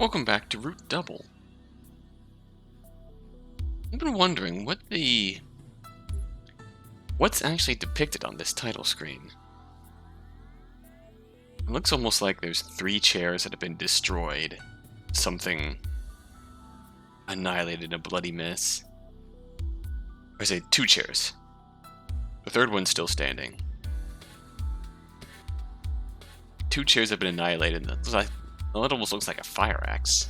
Welcome back to Root Double. I've been wondering what's actually depicted on this title screen. It looks almost like there's 3 chairs that have been destroyed. Something annihilated in a bloody mess. Or say 2 chairs. The third one's still standing. 2 chairs have been annihilated. It almost looks like a fire axe.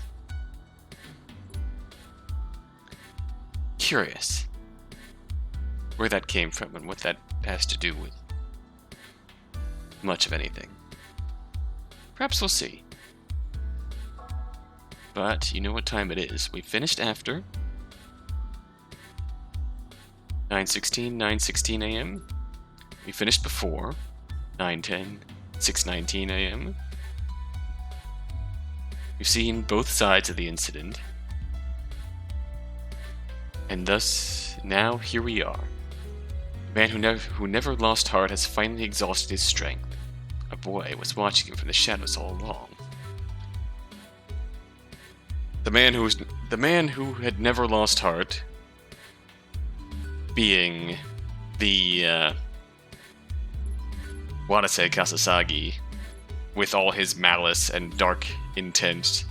Curious where that came from and what that has to do with much of anything. Perhaps we'll see. But you know what time it is. We finished after 9:16 a.m. We finished before 9:10, 6:19 a.m. We've seen both sides of the incident. And thus, now here we are. The man who never lost heart has finally exhausted his strength. A boy was watching him from the shadows all along. The man who had never lost heart, being the Watase Kasasagi, with all his malice and dark intent,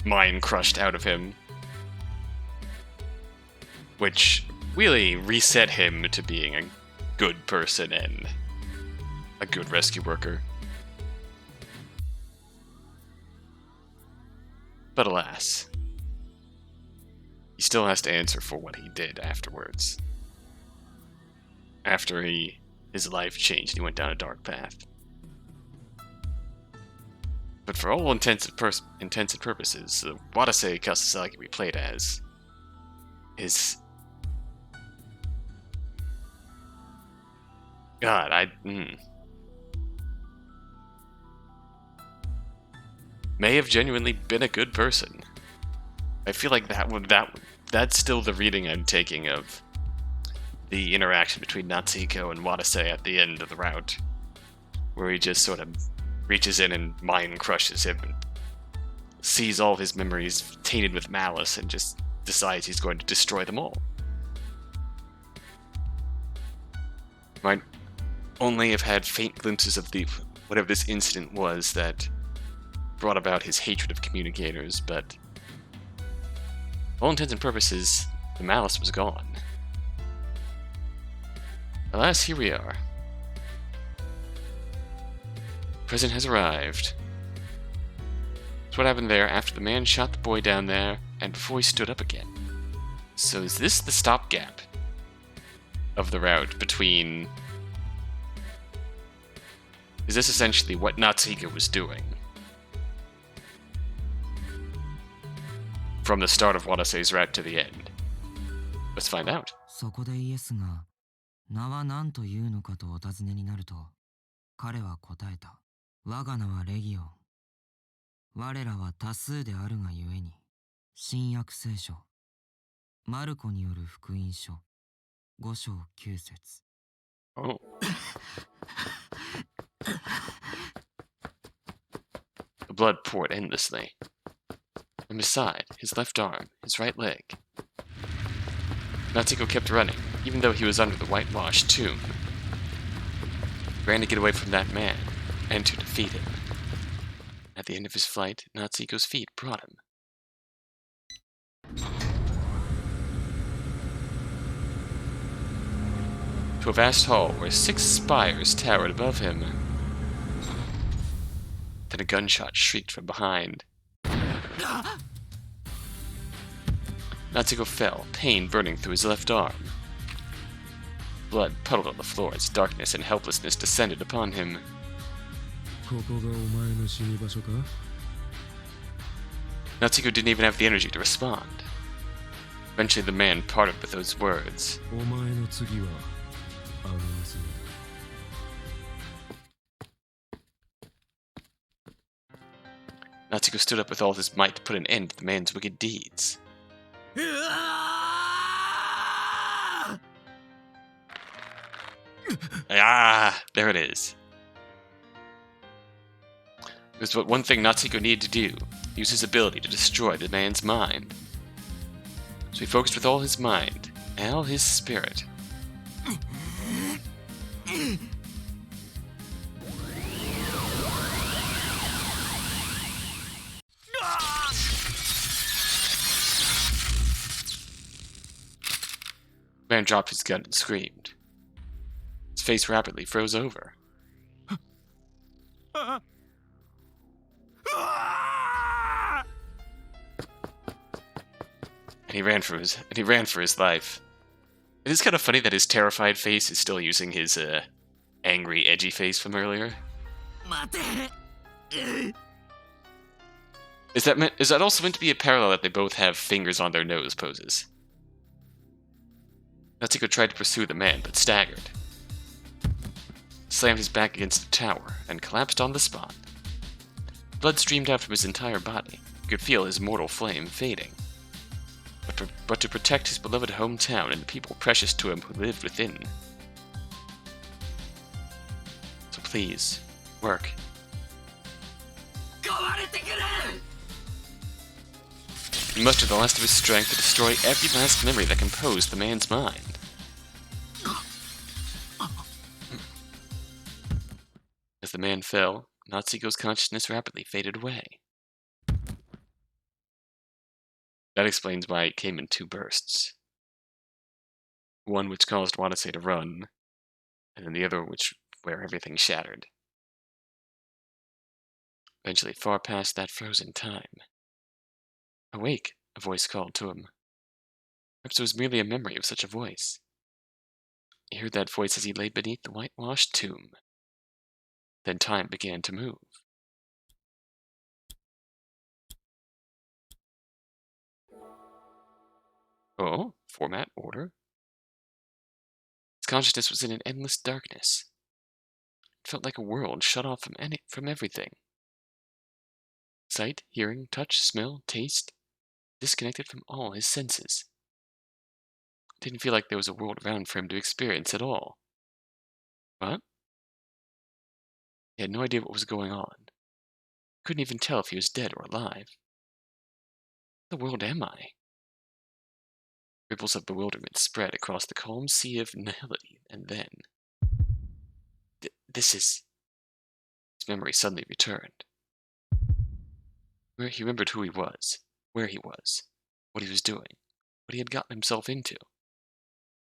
mind crushed out of him, which really reset him to being a good person and a good rescue worker. But alas, he still has to answer for what he did afterwards. After his life changed and he went down a dark path. But for all intents and purposes, the Watase Kasasagi we played as is... God, may have genuinely been a good person. I feel like that's still the reading I'm taking of the interaction between Natsuhiko and Watase at the end of the route, where he just sort of reaches in and mind crushes him and sees all of his memories tainted with malice and just decides he's going to destroy them all. Might only have had faint glimpses of whatever this incident was that brought about his hatred of communicators, but for all intents and purposes, the malice was gone. Alas, here we are. Present has arrived. That's what happened there after the man shot the boy down there and before he stood up again. So is this the stopgap of the route between... Is this essentially what Natsuhiko was doing? From the start of Watase's route to the end. Let's find out. そこでイエスが、名は何というのかとお尋ねになると、彼は答えた。我が名はレギオン。我らは多数であるがゆえに、新約聖書、マルコによる福音書、5章9節。Oh. The blood poured endlessly. From his side, his left arm, his right leg. Natsuhiko kept running, even though he was under the whitewashed tomb. He ran to get away from that man, and to defeat him. At the end of his flight, Natsuhiko's feet brought him. To a vast hall where 6 spires towered above him. Then a gunshot shrieked from behind. Natsuhiko fell, pain burning through his left arm. Blood puddled on the floor as darkness and helplessness descended upon him. Natsuhiko didn't even have the energy to respond. Eventually the man parted with those words. Natsuhiko stood up with all his might to put an end to the man's wicked deeds. Ah, there it is. It was what one thing Natsuhiko needed to do, use his ability to destroy the man's mind. So he focused with all his mind, and all his spirit. The man dropped his gun and screamed. His face rapidly froze over. And he ran for his life. It is kind of funny that his terrified face is still using his angry, edgy face from earlier. Is that also meant to be a parallel that they both have fingers on their nose poses? Natsuhiko tried to pursue the man, but staggered. Slammed his back against a tower, and collapsed on the spot. Blood streamed out from his entire body. He could feel his mortal flame fading. But to protect his beloved hometown and the people precious to him who lived within. So please, work. He mustered the last of his strength to destroy every last memory that composed the man's mind. As the man fell, Natsuhiko's consciousness rapidly faded away. That explains why it came in two bursts. One which caused Watase to run, and then the other where everything shattered. Eventually, far past that frozen time. Awake, a voice called to him. Perhaps it was merely a memory of such a voice. He heard that voice as he lay beneath the whitewashed tomb. Then time began to move. Oh, format, order. His consciousness was in an endless darkness. It felt like a world shut off from everything. Sight, hearing, touch, smell, taste, disconnected from all his senses. It didn't feel like there was a world around for him to experience at all. What? He had no idea what was going on. Couldn't even tell if he was dead or alive. What the world am I? Ripples of bewilderment spread across the calm sea of nihility, and then... His memory suddenly returned. He remembered who he was, where he was, what he was doing, what he had gotten himself into.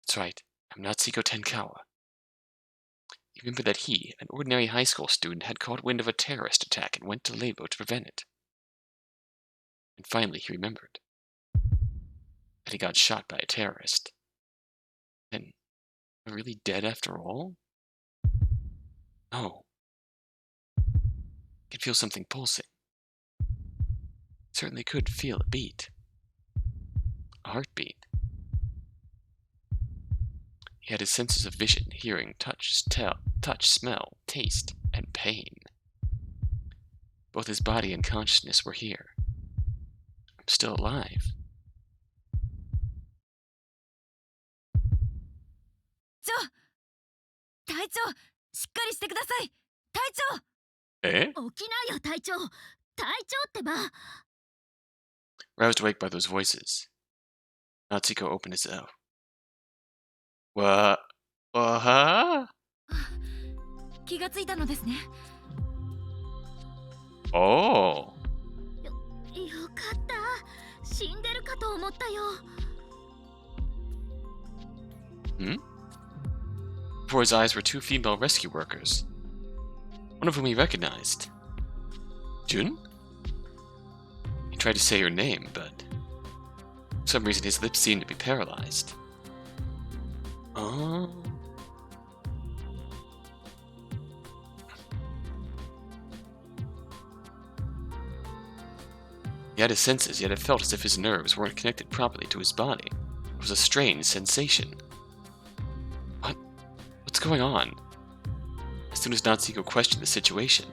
That's right, I'm Natsuhiko Tenkawa. He remembered that he, an ordinary high school student, had caught wind of a terrorist attack and went to Labo to prevent it. And finally he remembered that he got shot by a terrorist. Then, am I really dead after all? No. I could feel something pulsing. Certainly could feel a beat. A heartbeat. He had his senses of vision, hearing, touch, smell, taste, and pain. Both his body and consciousness were here. I'm still alive. Eh? Roused awake by those voices, Natsuhiko opened his eyes. What? Huh? Oh. Before his eyes were two female rescue workers, one of whom he recognized. Jun? He tried to say her name, but for some reason his lips seemed to be paralyzed. Oh. He had his senses, yet it felt as if his nerves weren't connected properly to his body. It was a strange sensation. What? What's going on? As soon as Natsuhiko questioned the situation,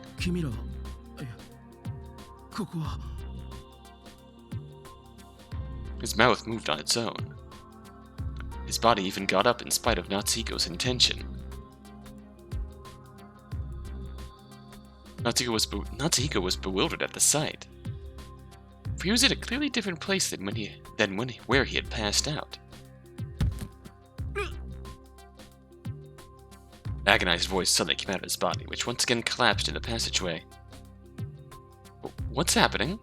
his mouth moved on its own. His body even got up in spite of Natsuhiko's intention. Natsuhiko was bewildered at the sight. For he was in a clearly different place than where he had passed out. An agonized voice suddenly came out of his body, which once again collapsed in the passageway. What's happening?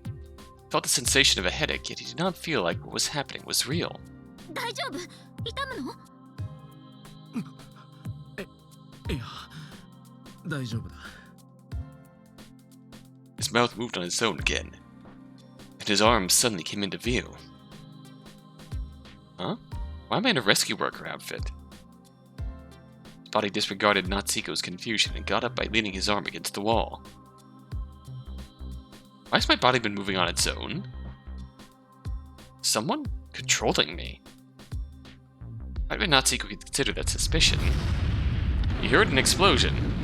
He felt the sensation of a headache, yet he did not feel like what was happening was real. His mouth moved on its own again, and his arms suddenly came into view. Huh? Why am I in a rescue worker outfit? His body disregarded Natsuhiko's confusion and got up by leaning his arm against the wall. Why has my body been moving on its own? Someone controlling me? Why did Natsuhiko consider that suspicion? He heard an explosion.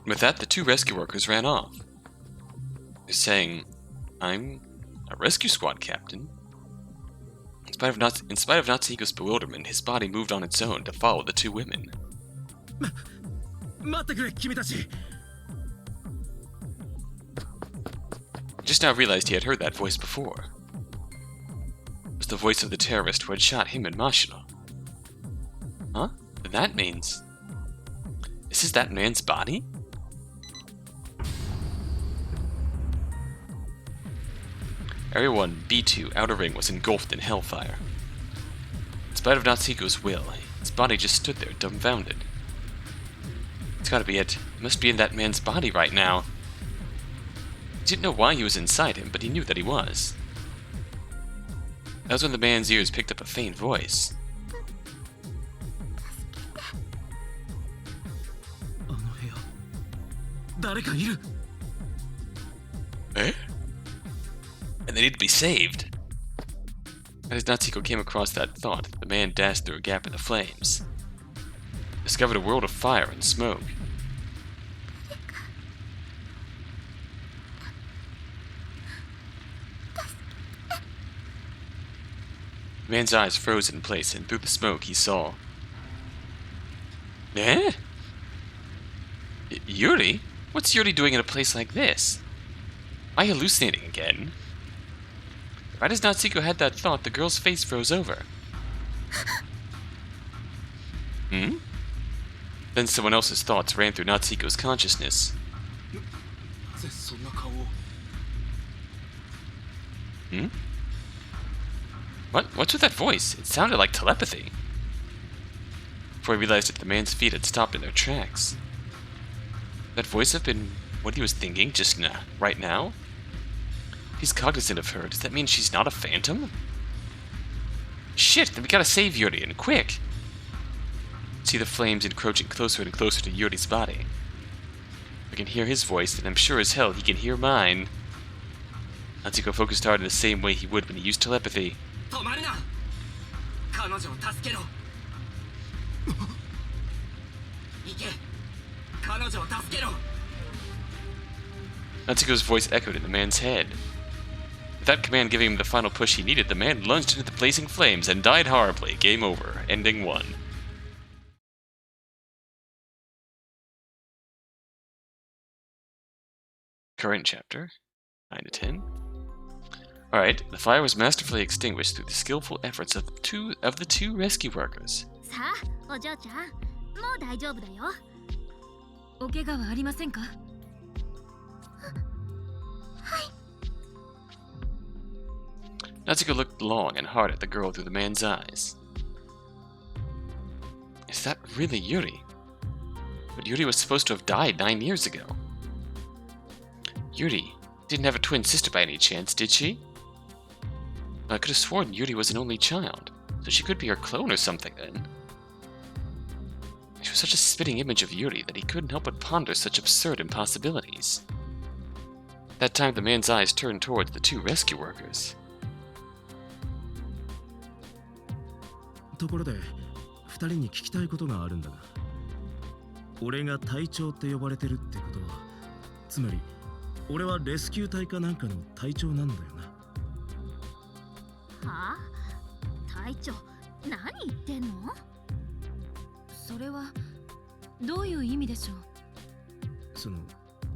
With that, the two rescue workers ran off, saying, "I'm a rescue squad captain." In spite of Natsuhiko's bewilderment, his body moved on its own to follow the two women. He just now realized he had heard that voice before. It was the voice of the terrorist who had shot him and Mashino. Huh? Then that means... This is that man's body? Area 1, B2, Outer Ring was engulfed in hellfire. In spite of Natsuhiko's will, his body just stood there, dumbfounded. It's gotta be it. It must be in that man's body right now. He didn't know why he was inside him, but he knew that he was. That was when the man's ears picked up a faint voice. Eh? And they need to be saved. As Natsuhiko came across that thought, the man dashed through a gap in the flames. Discovered a world of fire and smoke. The man's eyes froze in place, and through the smoke he saw... Eh? Yuri? What's Yuri doing in a place like this? Am I hallucinating again? Right as Natsuhiko had that thought, the girl's face froze over. Hmm? Then someone else's thoughts ran through Natsuhiko's consciousness. Hmm? What's with that voice? It sounded like telepathy. Before he realized it, the man's feet had stopped in their tracks. That voice have been what he was thinking just now, right now? If he's cognizant of her, does that mean she's not a phantom? Shit, then we gotta save Yuri, and quick! See the flames encroaching closer and closer to Yuri's body. I can hear his voice, and I'm sure as hell he can hear mine. Natsuhiko focused hard in the same way he would when he used telepathy. Natsuhiko's voice echoed in the man's head. With that command giving him the final push he needed, the man lunged into the blazing flames and died horribly. Game over. Ending 1. Current chapter 9 to 10. Alright, the fire was masterfully extinguished through the skillful efforts of the two rescue workers. Natsuhiko looked long and hard at the girl through the man's eyes. Is that really Yuri? But Yuri was supposed to have died 9 years ago. Yuri didn't have a twin sister by any chance, did she? I could have sworn Yuri was an only child, so she could be her clone or something then. She was such a spitting image of Yuri that he couldn't help but ponder such absurd impossibilities. At that time, the man's eyes turned towards the two rescue workers. ところで、2人に聞きたいことがあるんだが、俺が隊長って呼ばれてるってことは、つまり俺はレスキュー隊かなんかの隊長なんだよな。はあ、隊長、何言ってんの？それはどういう意味でしょう？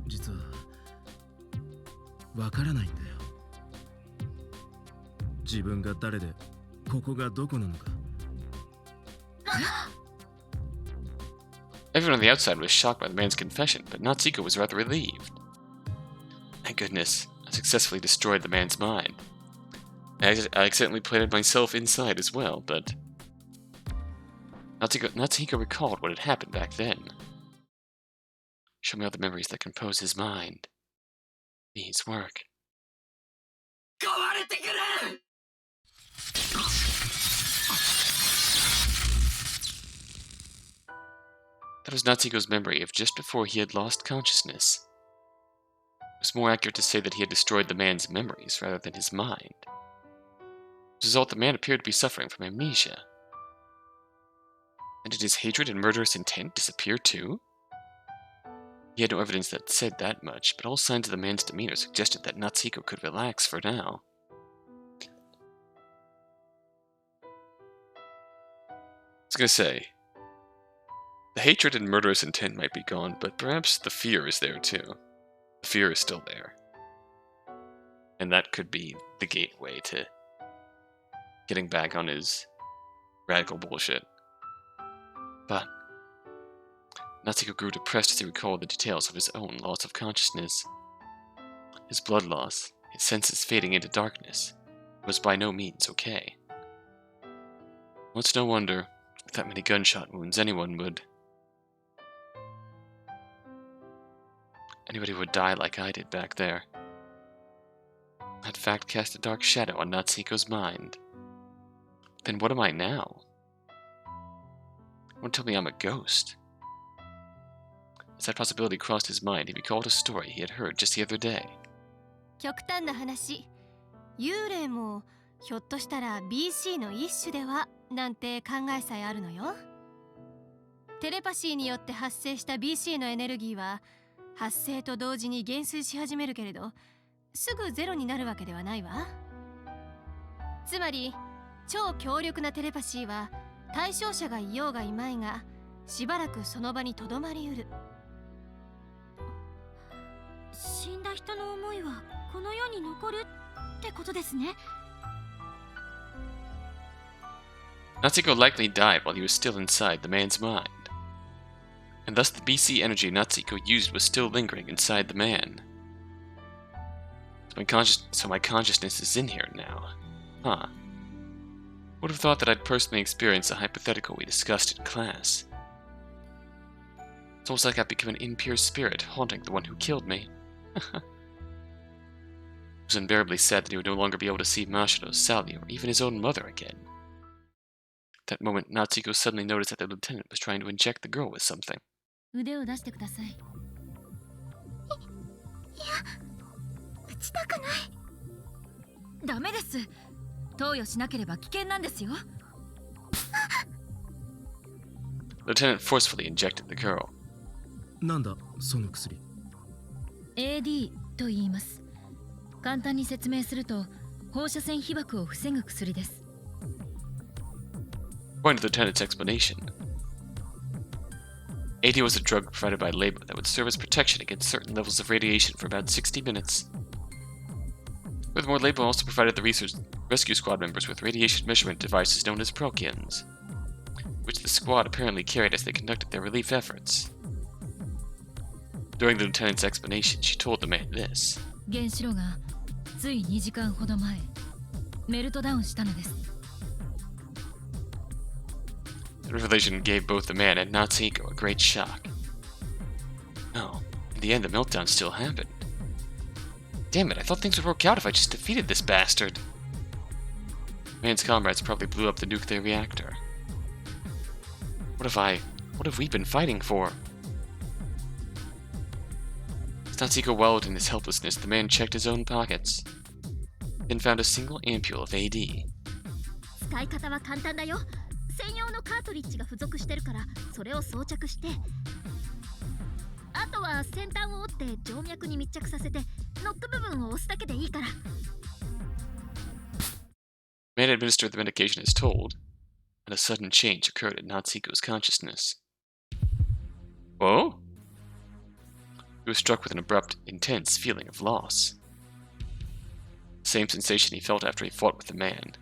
実はわからないんだよ。自分が誰でここがどこなのか。Everyone on the outside was shocked by the man's confession, but Natsuhiko was rather relieved. Thank goodness, I successfully destroyed the man's mind. I accidentally planted myself inside as well, but Natsuhiko recalled what had happened back then. Show me all the memories that compose his mind. Please work. That was Natsuhiko's memory of just before he had lost consciousness. It was more accurate to say that he had destroyed the man's memories rather than his mind. As a result, the man appeared to be suffering from amnesia. And did his hatred and murderous intent disappear too? He had no evidence that said that much, but all signs of the man's demeanor suggested that Natsuhiko could relax for now. I was gonna say, the hatred and murderous intent might be gone, but perhaps the fear is there too. The fear is still there. And that could be the gateway to getting back on his radical bullshit. But Natsuhiko grew depressed as he recalled the details of his own loss of consciousness. His blood loss, his senses fading into darkness, was by no means okay. Well, it's no wonder, with that many gunshot wounds, anybody would die like I did back there. That fact cast a dark shadow on Natsuhiko's mind. Then what am I now? Don't tell me I'm a ghost. As that possibility crossed his mind, he recalled a story he had heard just the other day. 極端な話、幽霊もひょっとしたら BC の一種ではなんて考えさえあるのよ。テレパシーによって発生した BC のエネルギーは発生と同時に減衰し始めるけれど、すぐゼロになるわけではないわ。つまり超強力なテレパシーは対象者がいようがいまいがしばらくその場にとどまりうる。死んだ人の思いはこの世に残るってことですね。Natsuhiko likely died while he was still inside the man's mind. And thus the BC energy Natsuhiko used was still lingering inside the man. So my consciousness is in here now. Huh. Would have thought that I'd personally experienced the hypothetical we discussed in class. It's almost like I've become an impure spirit haunting the one who killed me. It was unbearably sad that he would no longer be able to see Mashiro, Sally, or even his own mother again. At that moment, Natsuhiko suddenly noticed that the lieutenant was trying to inject the girl with something. 腕を出してください。いや、打ちたくない。ダメです。投与しなければ危険なんですよ。The lieutenant forcefully injected the girl. なんだその薬。AD と言います。簡単に説明すると放射線被曝を防ぐ薬です。According to the lieutenant's explanation, AD was a drug provided by Labo that would serve as protection against certain levels of radiation for about 60 minutes. Furthermore, Labo also provided the rescue squad members with radiation measurement devices known as prokians, which the squad apparently carried as they conducted their relief efforts. During the lieutenant's explanation, she told the man this. 原子炉がつい2時間ほど前メルトダウンしたのです。The revelation gave both the man and Natsuhiko a great shock. No, in the end the meltdown still happened. Damn it, I thought things would work out if I just defeated this bastard. The man's comrades probably blew up the nuclear reactor. What have we been fighting for? As Natsuhiko wallowed in his helplessness, the man checked his own pockets, then found a single ampule of AD. 使い方は簡単だよ。専用のカートリッジが付属してるからそれを装着して、ああとは先端を折って静脈に密着させてノック部分を押すだけでいいから。 Man administered the medication as told, and a sudden change occurred in Natsuhiko's consciousness. Whoa? He was struck with an abrupt, intense feeling of loss. The same sensation he felt after he fought with the man.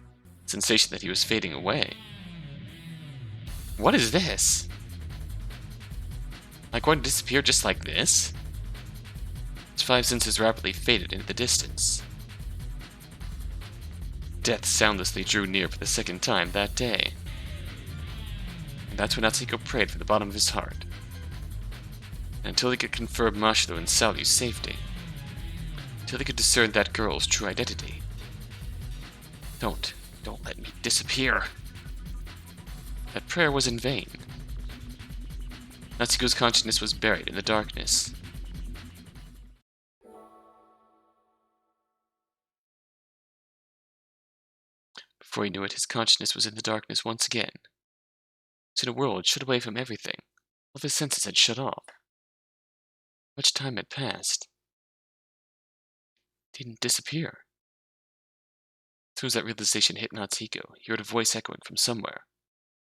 The sensation that he was fading away. What is this? Am I going to disappear just like this? His five senses rapidly faded into the distance. Death soundlessly drew near for the second time that day. And that's when Natsuhiko prayed from the bottom of his heart. And until he could confirm Mashiro and Salyu's safety. Until he could discern that girl's true identity. Don't let me disappear. That prayer was in vain. Natsuhiko's consciousness was buried in the darkness. Before he knew it, his consciousness was in the darkness once again. He was in a world shut away from everything. All of his senses had shut off. Much time had passed. He didn't disappear. As soon as that realization hit Natsuhiko, he heard a voice echoing from somewhere.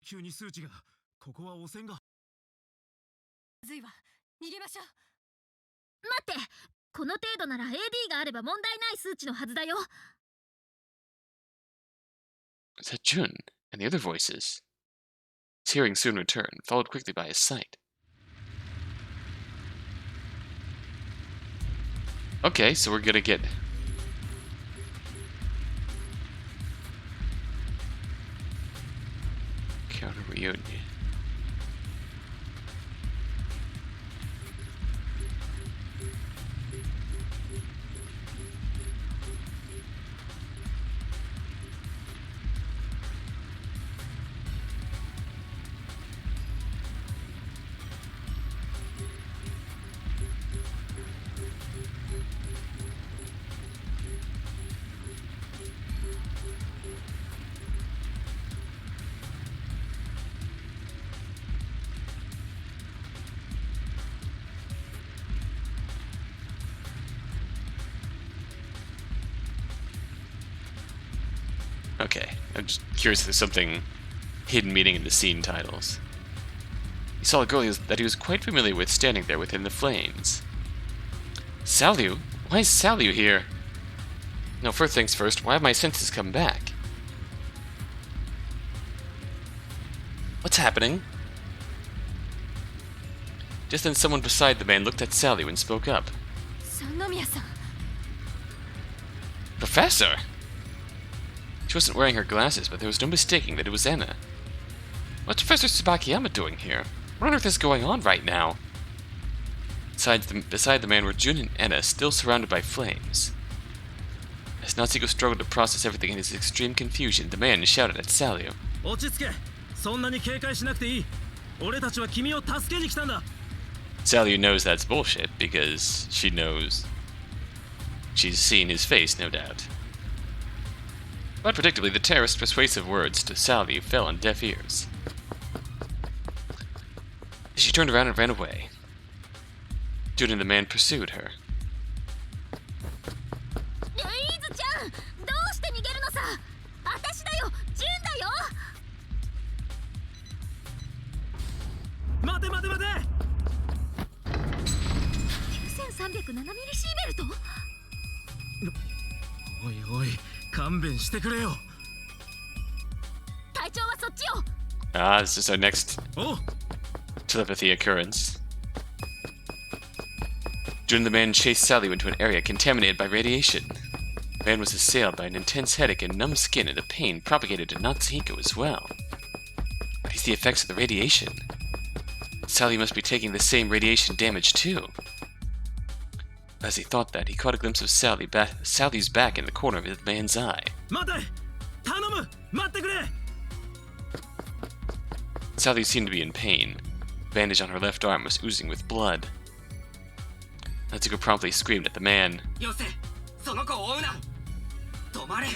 急に数値がここは汚染が。まずいわ。逃げましょう。待って、この程度なら AD があれば問題ない数値のはずだよ。 Was that Jun and the other voices? His hearing soon returned, followed quickly by his sight. Okay, so we're gonna get counter reunion. Okay, I'm just curious if there's something hidden meaning in the scene titles. He saw a girl that he was quite familiar with standing there within the flames. Salyu? Why is Salyu here? No, first things first, why have my senses come back? What's happening? Just then someone beside the man looked at Salyu and spoke up. 三宮さん。 Professor! She wasn't wearing her glasses, but there was no mistaking that it was Enna. What's Professor Tsubakiyama doing here? What on earth is going on right now? Beside the man were Jun and Enna, still surrounded by flames. As Natsuhiko struggled to process everything in his extreme confusion, the man shouted at Salyu. 落ち着け。そんなに警戒しなくていい。俺たちは君を助けに来たんだ。 Salyu knows that's bullshit because she knows. She's seen his face, no doubt. But predictably, the terrorist's persuasive words to Salyu fell on deaf ears. She turned around and ran away. Jun and the man pursued her. ルイーズちゃん、どうして逃げるのさ。私だよ、ジュンだよ。待て待て待て。9307ミリシーベルト。おいおい、勘弁してくれよ。隊長はそっちよ。 Ah, this is our next おう。 telepathy occurrence. Jun and the man chased Salyu into an area contaminated by radiation. The man was assailed by an intense headache and numb skin, and the pain propagated to Natsuhiko as well. Are these the effects of the radiation? Salyu must be taking the same radiation damage too. As he thought that, he caught a glimpse of Salyu's back in the corner of his man's eye. 待て。頼む。待ってくれ。 Salyu seemed to be in pain. The bandage on her left arm was oozing with blood. Natsuko promptly screamed at the man. よせ、その子を追うな。止まれ。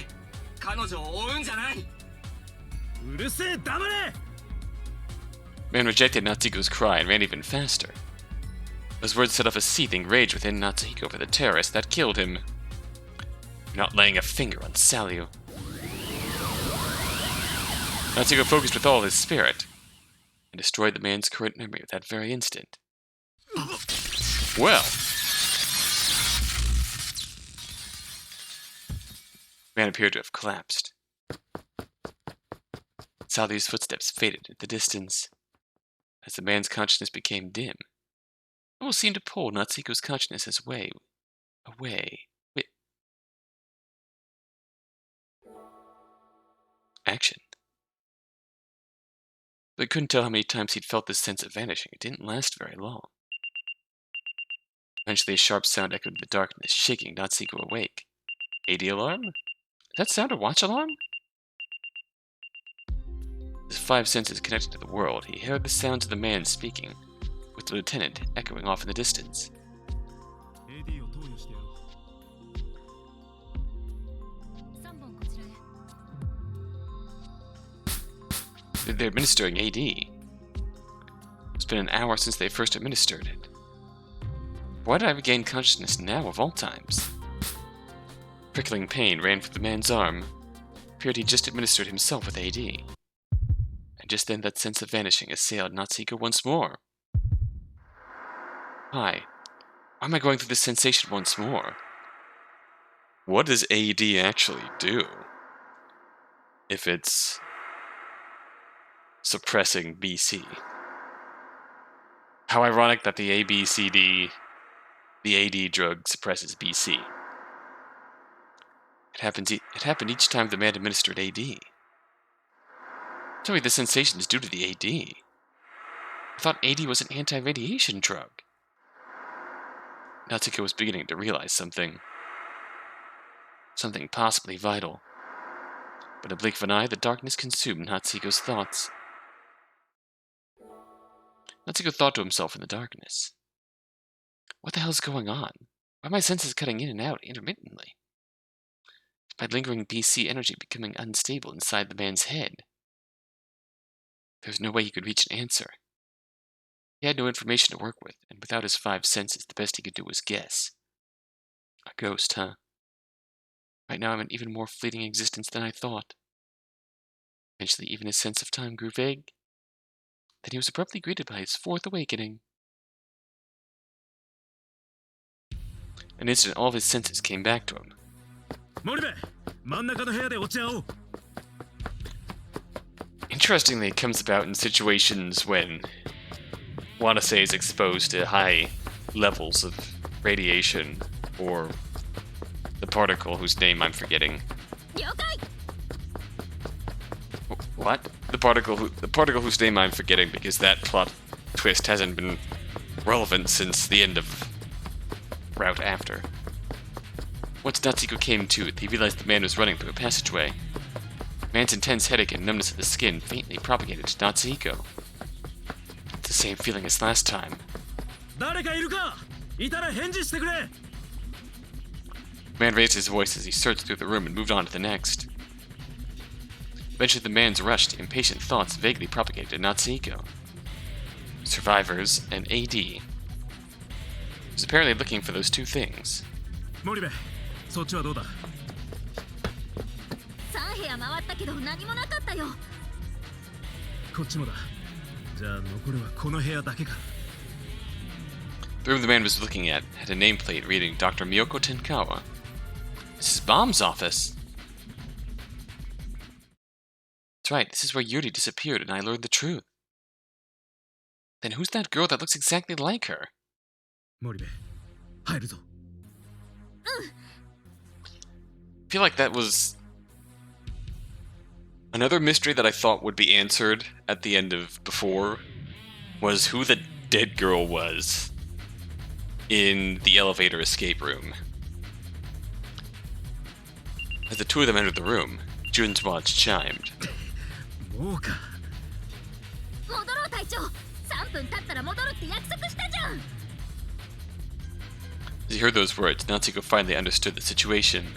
彼女を追うんじゃない。うるせえ、黙れ。 Man rejected Natsuko's cry and ran even faster. Those words set off a seething rage within Natsuhiko for the terrorist that killed him. You're not laying a finger on Salyu. Natsuhiko focused with all his spirit and destroyed the man's current memory at that very instant. Well, the man appeared to have collapsed. Salyu's footsteps faded in the distance as the man's consciousness became dim. It almost seemed to pull Natsuhiko's consciousness away. Action. But couldn't tell how many times he'd felt this sense of vanishing. It didn't last very long. Eventually a sharp sound echoed in the darkness, shaking Natsuhiko awake. AD alarm? Did that sound a watch alarm? His 5 senses connected to the world, he heard the sounds of the man speaking, with the lieutenant echoing off in the distance. They're administering AD. It's been an hour since they first administered it. Why did I regain consciousness now of all times? Prickling pain ran through the man's arm. Appeared he just administered himself with AD. And just then that sense of vanishing assailed Natsuhiko once more. Why am I going through this sensation once more? What does AD actually do? If it's suppressing BC. How ironic that the ABCD, the AD drug, suppresses BC. It happened each time the man administered AD. Tell me the sensation is due to the AD. I thought AD was an anti-radiation drug. Natsuhiko was beginning to realize something. Something possibly vital. But in a blink of an eye, the darkness consumed Natsuhiko's thoughts. Natsuhiko thought to himself in the darkness. What the hell is going on? Why are my senses cutting in and out intermittently? Is my lingering BC energy becoming unstable inside the man's head? There was no way he could reach an answer. He had no information to work with, and without his 5 senses, the best he could do was guess. A ghost, huh? Right now I'm an even more fleeting existence than I thought. Eventually, even his sense of time grew vague. Then he was abruptly greeted by his 4th awakening. An instant, all of his senses came back to him. Interestingly, it comes about in situations when Watase is exposed to high levels of radiation, or the particle whose name I'm forgetting. What? The particle whose name I'm forgetting, because that plot twist hasn't been relevant since the end of Route After. Once Natsuhiko came to, he realized the man was running through a passageway. The man's intense headache and numbness of the skin faintly propagated to Natsuhiko. It's the same feeling as last time. The man raised his voice as he searched through the room and moved on to the next. Eventually the man's rushed, impatient thoughts vaguely propagated to Natsuhiko. Survivors and AD. He was apparently looking for those 2 things. The room the man was looking at had a nameplate reading Dr. Miyoko Tenkawa. This is Bomb's office. That's right, this is where Yuri disappeared and I learned the truth. Then who's that girl that looks exactly like her? I feel like that was another mystery that I thought would be answered at the end of before, was who the dead girl was in the elevator escape room. As the 2 of them entered the room, Jun's watch chimed. As he heard those words, Natsuhiko finally understood the situation.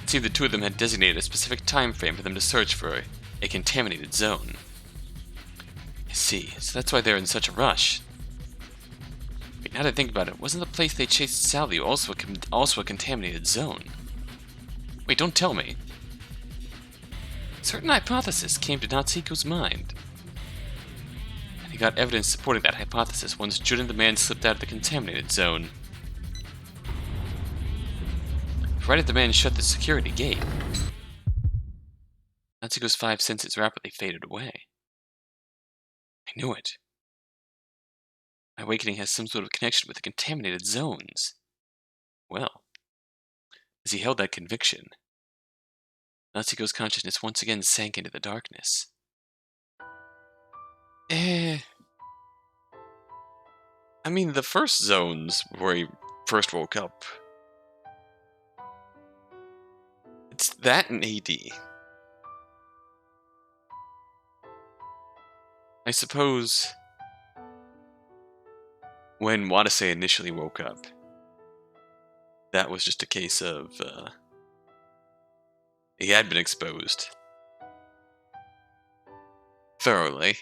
It seemed the 2 of them had designated a specific time frame for them to search for a contaminated zone. I see, so that's why they're in such a rush. Wait, Now that I think about it, wasn't the place they chased Sally also a contaminated zone? Wait, don't tell me. Certain hypothesis came to Natsuhiko's mind. And he got evidence supporting that hypothesis once Jun and the man slipped out of the contaminated zone. Right as the man shut the security gate, Natsuhiko's 5 senses rapidly faded away. I knew it. My awakening has some sort of connection with the contaminated zones. Well, as he held that conviction, Natsuhiko's consciousness once again sank into the darkness. I mean, the first zones where he first woke up, it's that in AD. I suppose when Watase initially woke up, that was just a case of, he had been exposed thoroughly.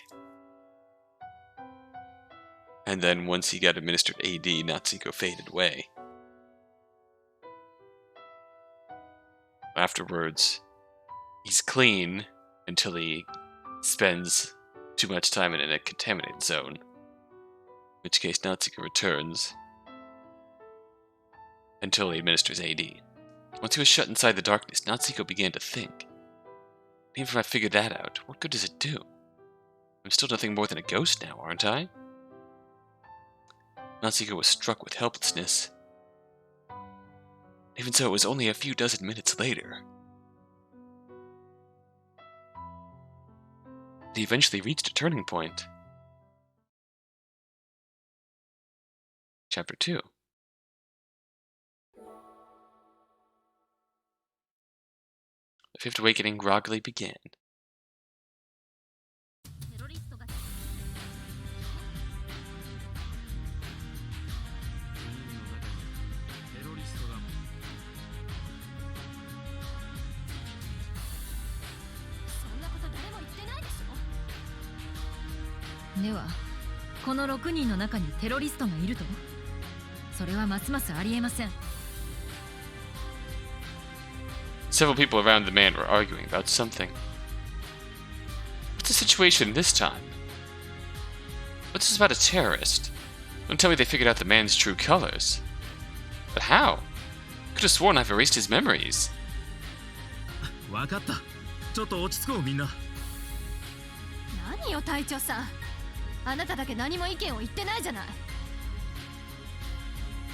And then once he got administered AD, Natsuhiko faded away. Afterwards, he's clean until he spends too much time in a contaminated zone. In which case Natsuhiko returns until he administers AD. Once he was shut inside the darkness, Natsuhiko began to think. Even if I figured that out, what good does it do? I'm still nothing more than a ghost now, aren't I? Natsuhiko was struck with helplessness. Even so, it was only a few dozen minutes later. He eventually reached a turning point. Chapter 2. The Fifth Awakening groggily began. "では、この6人の中にテロリストがいると？それはますますありえません。Several people around the man were arguing about something. What's the situation this time? What's this about a terrorist? Don't tell me they figured out the man's true colors. But how? Could have sworn I've erased his memories. わかった。ちょっと落ち着こうみんな。何よ隊長さん、あなただけ何も意見を言ってないじゃない。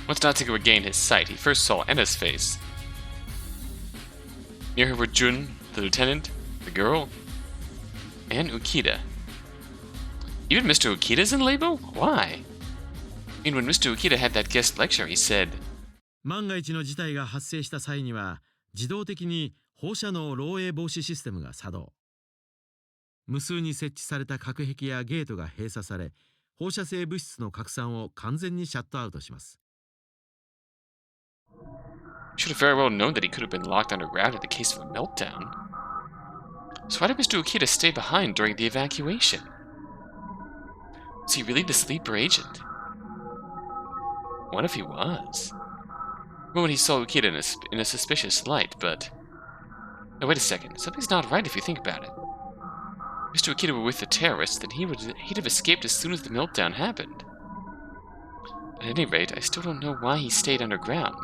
Once Natsuhiko regained his sight, he first saw Enna's face. Near her were Jun, the lieutenant, the girl, and Ukita. Even Mr. Ukita's in Labo? Why? I mean, when Mr. Ukita had that guest lecture, he said, 万が一の事態が発生した際には自動的に放射能漏洩防止システムが作動。無数に設置された隔壁やゲートが閉鎖され、放射性物質の拡散を完全にシャットアウトします。should have very well known that he could have been locked underground in the case of a meltdown. So why did Mr. Ukita stay behind during the evacuation? Was he really the sleeper agent? What if he was? The moment he saw Ukita in a suspicious light, but... No, wait a second. Something's not right if you think about it. If Mr. Ukita were with the terrorists, then he'd have escaped as soon as the meltdown happened. At any rate, I still don't know why he stayed underground.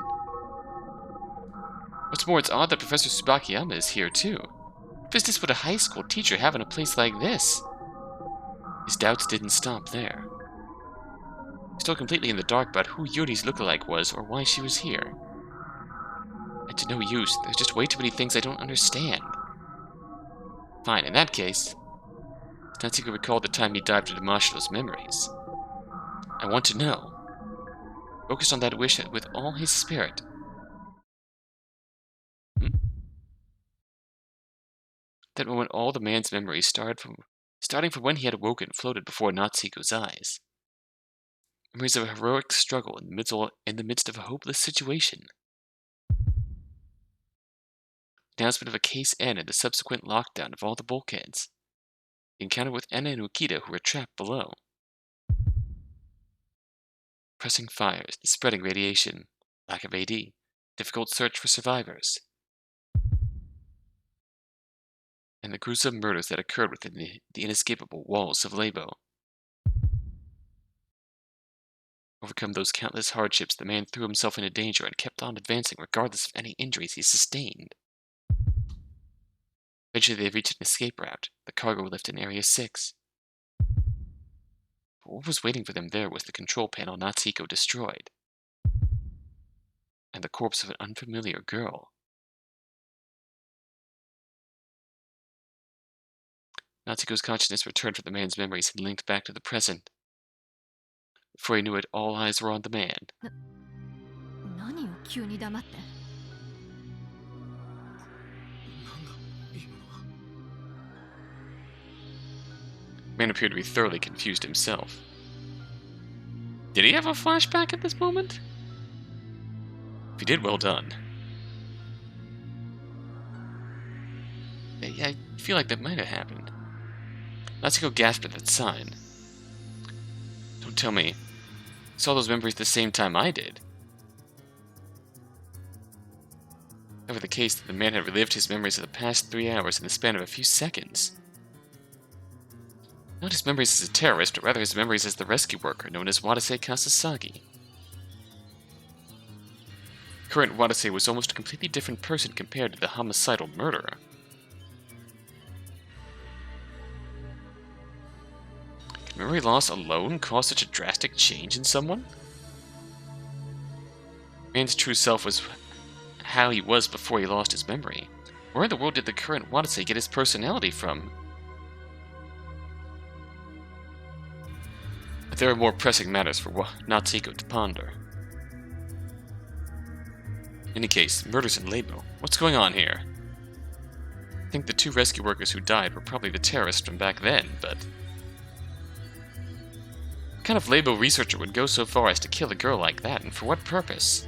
What's more, it's odd that Professor Tsubakiyama is here, too. What business would a high school teacher have in a place like this? His doubts didn't stop there. He's still completely in the dark about who Yuri's lookalike was or why she was here. And to no use, there's just way too many things I don't understand. Fine, in that case, Natsuhiko recalled the time he dived into Mashiro's memories. I want to know. Focused on that wish with all his spirit. That moment, all the man's memories starting from when he had awoken, floated before Natsuhiko's eyes. Memories of a heroic struggle in the midst of a hopeless situation. The announcement of a Case N and the subsequent lockdown of all the bulkheads. The encounter with Enna and Ukita, who were trapped below. Pressing fires, the spreading radiation, lack of AD, difficult search for survivors, and the gruesome murders that occurred within the inescapable walls of Labo. Overcome those countless hardships, the man threw himself into danger and kept on advancing regardless of any injuries he sustained. Eventually they reached an escape route, the cargo lift in Area 6. But what was waiting for them there was the control panel Natsuhiko destroyed, and the corpse of an unfamiliar girl. Natsuhiko's consciousness returned from the man's memories and linked back to the present. Before he knew it, all eyes were on the man. 何を急に黙って。The man appeared to be thoroughly confused himself. Did he have a flashback at this moment? If he did, well done. I feel like that might have happened. Natsuhiko gasped at that sign. Don't tell me. He saw those memories the same time I did. If that were the case, that the man had relived his memories of the past 3 hours in the span of a few seconds. Not his memories as a terrorist, but rather his memories as the rescue worker known as Watase Kasasagi. Current Watase was almost a completely different person compared to the homicidal murderer. Can memory loss alone cause such a drastic change in someone? Man's true self was how he was before he lost his memory. Where in the world did the current Watase get his personality from? But there are more pressing matters for Natsuhiko to ponder. In any case, murders in Labo. What's going on here? I think the 2 rescue workers who died were probably the terrorists from back then, but... what kind of Labo researcher would go so far as to kill a girl like that, and for what purpose?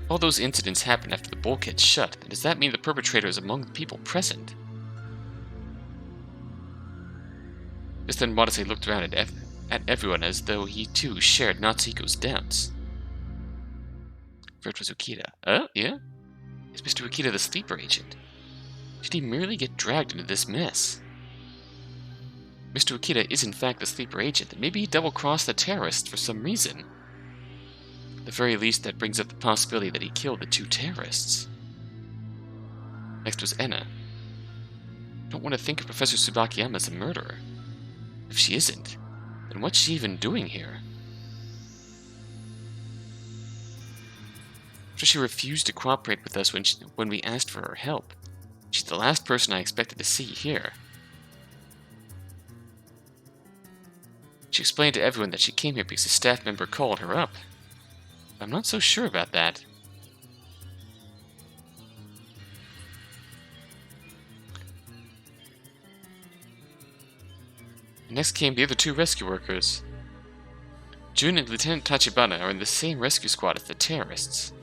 All those incidents happened after the bulkhead shut, and does that mean the perpetrator is among the people present? Just then Watase looked around at everyone as though he too shared Natsuhiko's doubts. First was Ukita. Oh, yeah? Is Mr. Ukita the sleeper agent? Did he merely get dragged into this mess? Mr. Ukita is in fact the sleeper agent, and maybe he double-crossed the terrorists for some reason. At the very least, that brings up the possibility that he killed the 2 terrorists. Next was Enna. I don't want to think of Professor Tsubakiyama as a murderer. If she isn't, then what's she even doing here? After she refused to cooperate with us when we asked for her help, she's the last person I expected to see here. She explained to everyone that she came here because a staff member called her up. I'm not so sure about that. Next came the other 2 rescue workers. Jun and Lieutenant Tachibana are in the same rescue squad as the terrorists.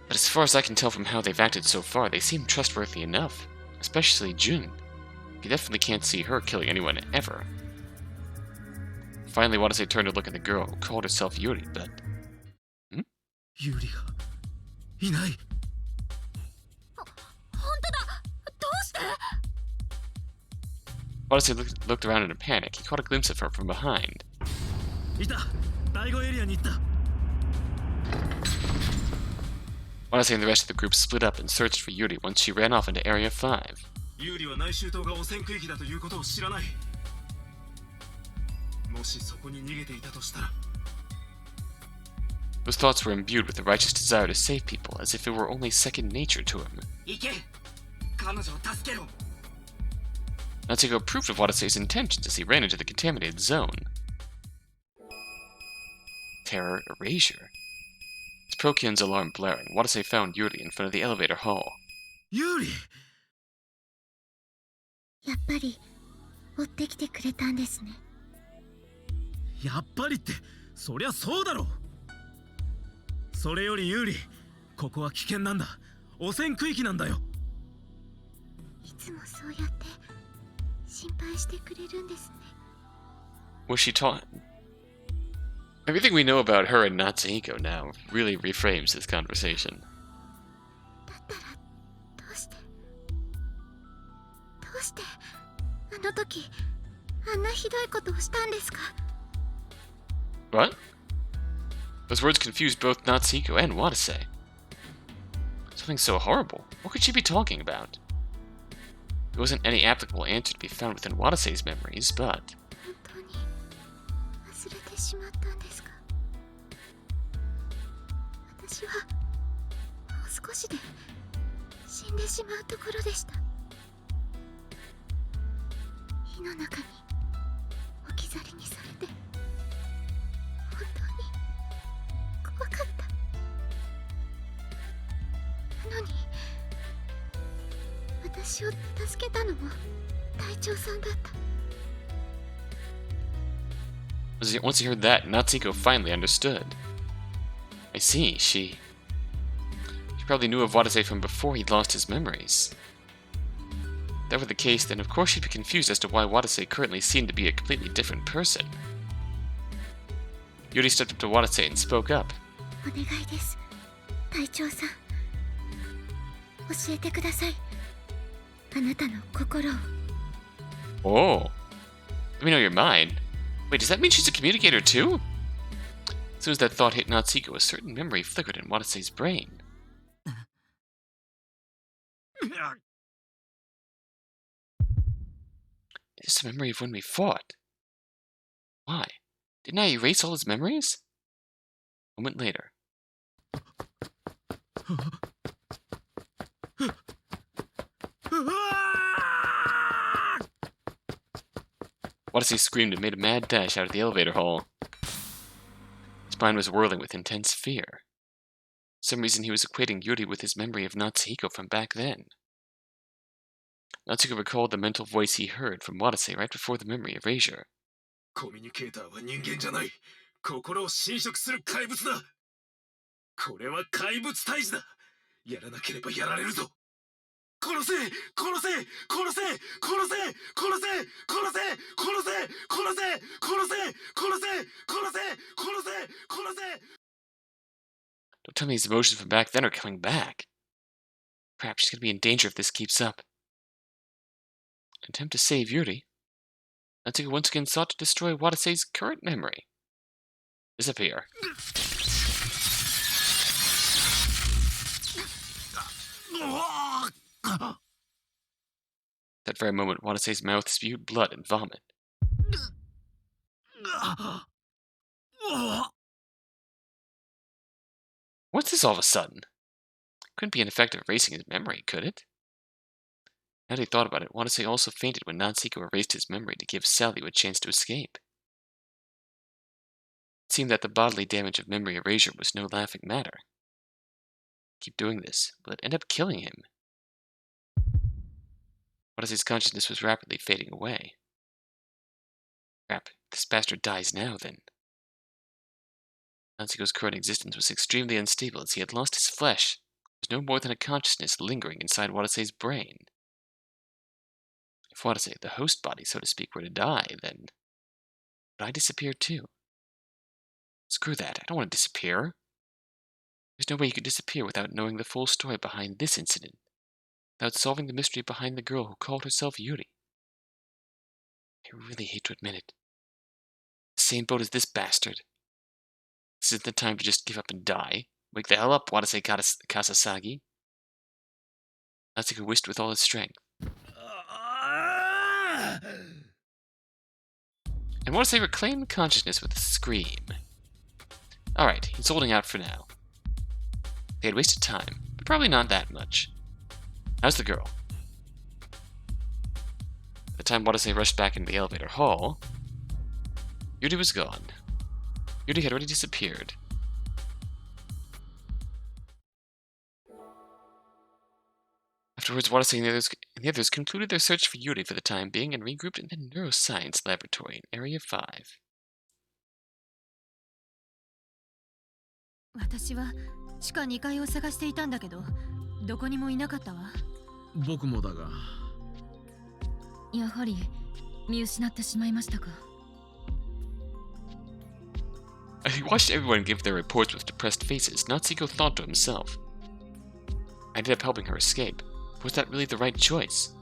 But as far as I can tell from how they've acted so far, they seem trustworthy enough. Especially Jun. You definitely can't see her killing anyone ever. Finally, Watase turned to look at the girl who called herself Yuri, but... Yuri がいない。Watase looked around in a panic. He caught a glimpse of her from behind. いた。第5エリアに行った。 Watase and the rest of the group split up and searched for Yuri once she ran off into Area 5. ユーリは内周島が汚染区域だということを知らない。もしそこに逃げていたとしたら。 Those thoughts were imbued with the righteous desire to save people, as if it were only second nature to him. 行け。彼女を助けろ。 Natsuhiko approved of Watase's intentions as he ran into the contaminated zone. Terror erasure. His Prokyon's alarm blaring, Watase found Yuri in front of the elevator hall. Yuri! やっぱり追ってきてくれたんですね。やっぱりって、そりゃそうだろ。それよりユーリ、ここは危険なんだ。汚染区域なんだよ。つもそうやって心配してくれるんですね。 Was she taught? Everything we know about her and Natsuhiko now really reframes this conversation. だったらどうしてあの時あんなひどいことをしたんですか？ What? Those words confused both Natsuhiko and Watase. Something so horrible. What could she be talking about? There wasn't any applicable answer to be found within Watase's memories, but... 本当に忘れてしまったんですか？私はもう少しで死んでしまうところでした。火の中に置き去りにされて本当に怖かった。なのに私を助けたのも隊長さんだった。 Once he heard that, Natsuhiko finally understood. I see, she probably knew of Watase from before he'd lost his memories. If that were the case, then of course she'd be confused as to why Watase currently seemed to be a completely different person. Yuri stepped up to Watase and spoke up. お願いです、隊長さん。教えてください。あなたの心を。 Oh. Let me know your mind. Wait, does that mean she's a communicator too? As soon as that thought hit Natsuhiko, a certain memory flickered in Watase's brain. Is this a memory of when we fought? Why? Didn't I erase all his memories? A moment later. Watase screamed and made a mad dash out of the elevator hall. His mind was whirling with intense fear. For some reason he was equating Yuri with his memory of Natsuhiko from back then. Natsuhiko recalled the mental voice he heard from Watase right before the memory erasure. コミュニケーターは人間じゃない。心を侵食する怪物だ。これは怪物退治だ。やらなければやられるぞ。殺せ殺せ殺せ殺せ殺せ殺せ殺せ殺せ殺せ殺せ殺せ殺せ殺せ。 Don't tell me his emotions from back then are coming back. Crap, she's gonna be in danger if this keeps up. An attempt to save Yuri. Natsuhiko once again sought to destroy Watase's current memory. Disappear. That very moment, Watase's mouth spewed blood and vomit. What's this all of a sudden? Couldn't be an effect of erasing his memory, could it? Now that he thought about it, Watase also fainted when Natsuhiko erased his memory to give Sally a chance to escape. It seemed that the bodily damage of memory erasure was no laughing matter. Keep doing this, will it end up killing him? Watase's consciousness was rapidly fading away. Crap, if this bastard dies now, then. Natsuhiko's current existence was extremely unstable as he had lost his flesh. There was no more than a consciousness lingering inside Watase's brain. If Watase, the host body, so to speak, were to die, then would I disappear too? Screw that, I don't want to disappear. There's no way you could disappear without knowing the full story behind this incident, without solving the mystery behind the girl who called herself Yuri. I really hate to admit it. The same boat as this bastard. This isn't the time to just give up and die. Wake the hell up, Watase Kasasagi. Natsuhiko wished with all his strength. And Watase reclaimed consciousness with a scream. Alright, he's holding out for now. They had wasted time, but probably not that much. How's the girl? By the time Watase rushed back into the elevator hall, Yuri was gone. Yuri had already disappeared. Afterwards, Watase and the others concluded their search for Yuri for the time being and regrouped in the neuroscience laboratory in Area 5. 私は地下2階を探していたんだけど、どこにもいなかったわ。僕もだが、やはり見失ってしまいましたか。As he watched everyone give their reports with depressed faces, Natsuhiko thought to himself, I ended up helping her escape. Was that really the right choice?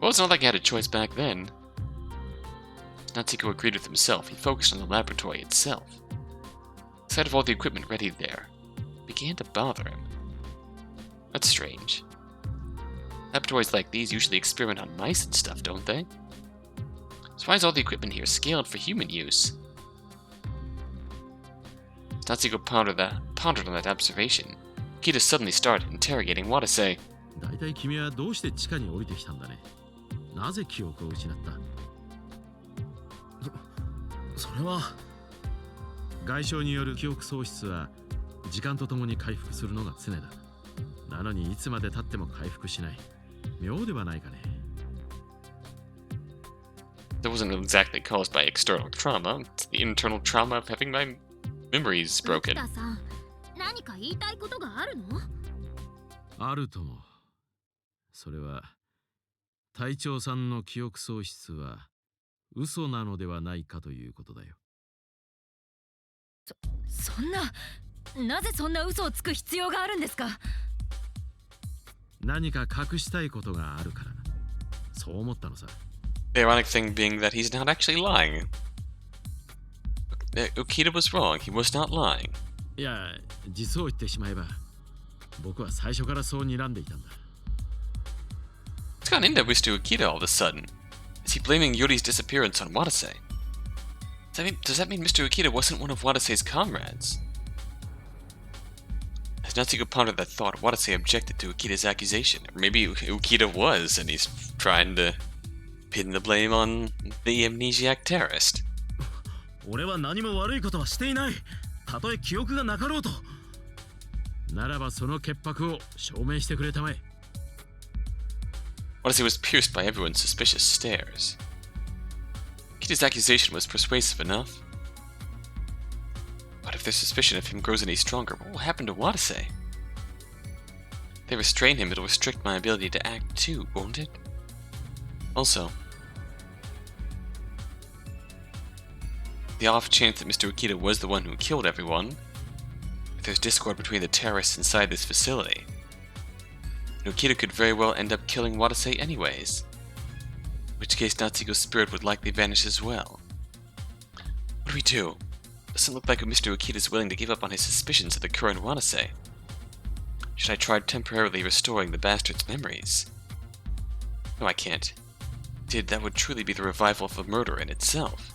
Well, it's not like he had a choice back then. Natsuhiko agreed with himself. He focused on the laboratory itself. The sight of all the equipment ready there began to bother him. That's strange. Laboratories like these usually experiment on mice and stuff, don't they? So why is all the equipment here scaled for human use? Natsuhiko pondered on that observation. Kita suddenly started interrogating Watase. だいたい君はどうして地下に降りてきたんだね。なぜ記憶を失った？それは外傷による記憶喪失は時間とともに回復するのが常だ。なのにいつまで経っても回復しない。妙ではないかね。That wasn't exactly caused by external trauma. It's the internal trauma of having my memories broken. さん、何か言いたいことがあるの？あるとも。それは隊長さんの記憶喪失は嘘なのではないかということだよ。そんな、なぜそんな嘘をつく必要があるんですか？何か隠したいことがあるから、そう思ったのさ。The ironic thing being that he's not actually lying. Ukita was wrong. He was not lying. いや、実を言ってしまえば、僕は最初からそう睨んでいたんだ。What's gone into Mr. Ukita all of a sudden? Is he blaming Yuri's disappearance on Watase? Does that mean Mr. Ukita wasn't one of Watase's comrades? As Natsuhiko pondered that thought, Watase objected to Ukita's accusation. Or maybe Ukita was, and he's trying to pin the blame on the amnesiac terrorist. 俺は何も悪いことはしていない。たとえ記憶がなかろうと。ならばその潔白を証明してくれたまえ。Watase was pierced by everyone's suspicious stares. Ukita's accusation was persuasive enough. But if their suspicion of him grows any stronger, what will happen to Watase? If they restrain him, it'll restrict my ability to act too, won't it? Also, the off chance that Mr. Ukita was the one who killed everyone, if there's discord between the terrorists inside this facility, Ukita could very well end up killing Watase anyways, in which case Natsuhiko's spirit would likely vanish as well. What do we do? Doesn't look like Mr. Ukita is willing to give up on his suspicions of the current Watase. Should I try temporarily restoring the bastard's memories? No, I can't. That would truly be the revival of the murder in itself.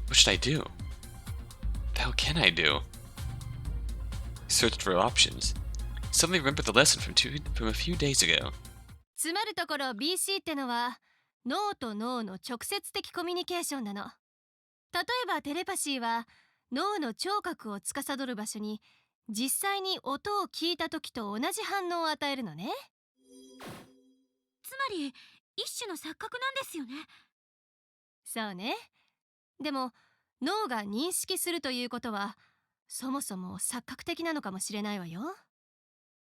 What should I do? What the hell can I do? I searched for options. Suddenly remembered the lesson from a few days ago. つまるところ BC ってのは脳と脳の直接的コミュニケーションなの。例えばテレパシーは脳の聴覚を司る場所に実際に音を聞いた時と同じ反応を与えるのね。つまり一種の錯覚なんですよね。そうね。でも脳が認識するということはそもそも錯覚的なのかもしれないわよ。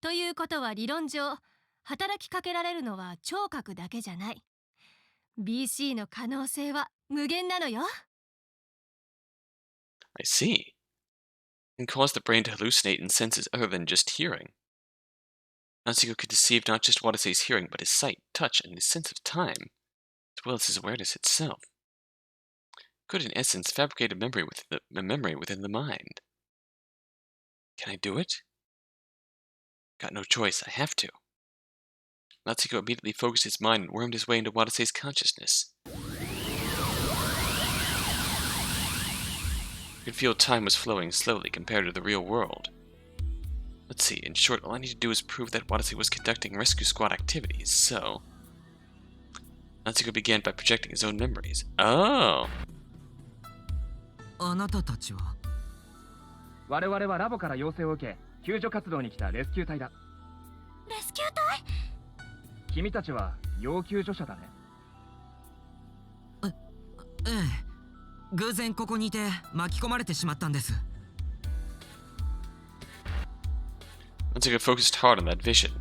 ということは理論上働きかけられるのは聴覚だけじゃない。BC の可能性は無限なのよ。I see. Can cause the brain to hallucinate in senses other than just hearing. Natsuhiko could deceive not just Watase's hearing, but his sight, touch, and his sense of time, as well as his awareness itself. Could, in essence, fabricate a memory within the mind. Can I do it? Got no choice, I have to. Natsuhiko immediately focused his mind and wormed his way into Watase's consciousness. He could feel time was flowing slowly compared to the real world. Let's see, in short, all I need to do is prove that Watase was conducting rescue squad activities, so... Natsuhiko began by projecting his own memories. Oh! あなたたちは我々はラボから要請を受け救助活動に来たレスキュー隊だ。レスキュー隊？君たちは要救助者だね。ええ、偶然ここにいて巻き込まれてしまったんです。Natsuhiko focused hard on that vision.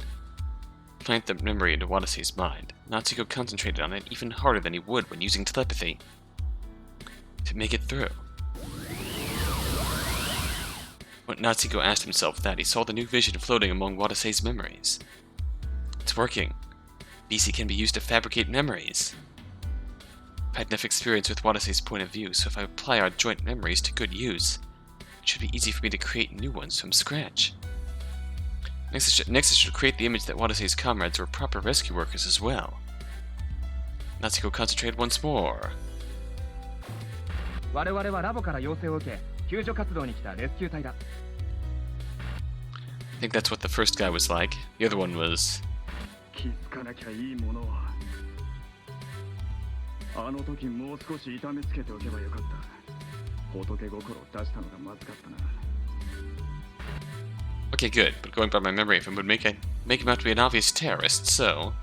Plant the memory into Watase's mind. Natsuko concentrated on it even harder than he would when using telepathy to make it through. When Natsuko asked himself that, he saw the new vision floating among Watase's memories. It's working. BC can be used to fabricate memories. I've had enough experience with Watase's point of view, so if I apply our joint memories to good use, it should be easy for me to create new ones from scratch. Next I should create the image that Watase's comrades were proper rescue workers as well. Natsuko concentrated once more. 我々はラボから要請を受け、救助活動に来たレスキュー隊だ。I think that's what the first guy was like. The other one was... 気づかなきゃいいものはあの時もう少し痛めつけておけばよかった。仏心を出したのがまずかったな。 Okay, good, but going by my memory of him would make him out to be an obvious terrorist, so...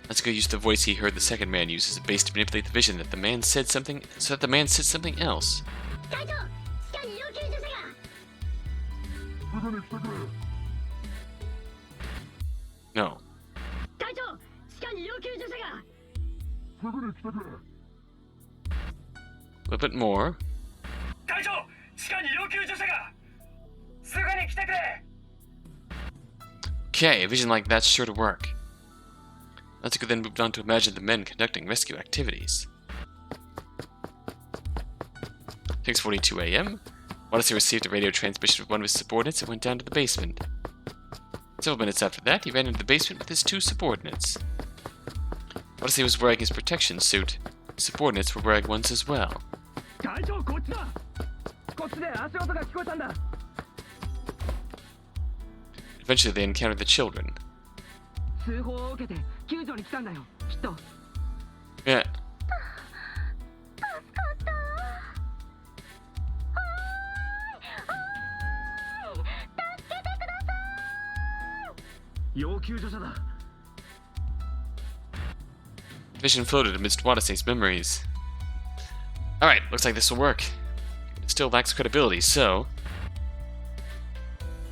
Natsuko used the voice he heard the second man use as a base to manipulate the vision that the man said something, so that the man said something else. No. A little bit more. Okay, a vision like that's sure to work. Natsuko then moved on to imagine the men conducting rescue activities. 6:42 a.m. Watase received a radio transmission from one of his subordinates and went down to the basement. Several minutes after that, he ran into the basement with his two subordinates. Watase was wearing his protection suit. His subordinates were wearing ones as well. Eventually, they encountered the children. Yeah. Vision floated amidst Watase's memories. Alright, looks like this will work. It still lacks credibility, so...